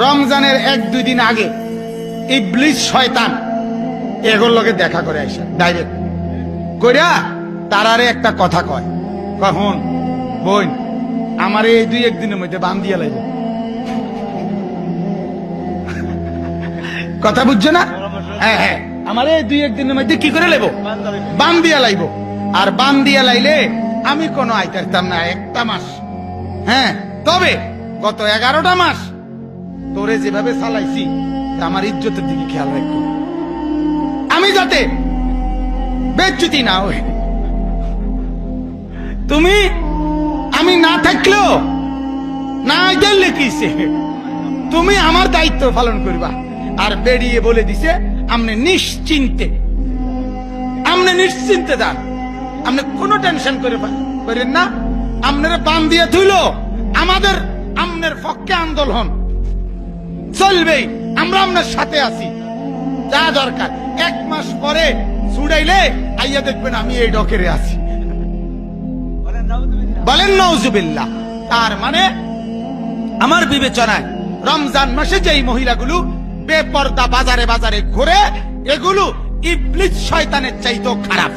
রমজানের 1-2 দিন আগে ইবলিস শয়তান এগুলোর লগে দেখা করে আসে ডাইরেক্ট কইরা তারারে একটা কথা কয়, কখন বোন আমার এই 2-1 দিনের মধ্যে বান দিয়া লাইব। কথা বুঝছো না? হ্যাঁ হ্যাঁ, আমার এই 2-1 দিনের মধ্যে কি করে লাইব? বান দিয়া লাইব। আর বান দিয়া লাইলে আমি কোনো আইতাম না 1টা মাস। হ্যাঁ, তবে গত 11টা মাস তোরে যেভাবে চালাইছি আমার ইজ্জতের দিকে খেয়াল রাখবো, আমি যাতে বেজ্জতি না হই। তুমি আমি না থাকলেও না জানলে কিসে, তুমি আমার দায়িত্ব পালন করবা। আর বেরিয়ে বলে দিছে আপনি নিশ্চিন্তে যান, আপনি কোনো টেনশন করেন না। আপনারা বান দিয়ে থইল আমাদের আমনের পক্ষে আন্দোলন চলবেই, আমরা আপনার সাথে আছি, যা দরকার। 1 মাস পরে ছুড়াইলে আইয়া দেখবেন আমি এই ডকেরে আছি। বলেন নাউজুবিল্লাহ। তার মানে আমার বিবেচনায় রমজান মাসে যেই মহিলাগুলো বেপরদা বাজারে বাজারে ঘুরে, এগুলো ইবলিস শয়তানের চাইতেও খারাপ।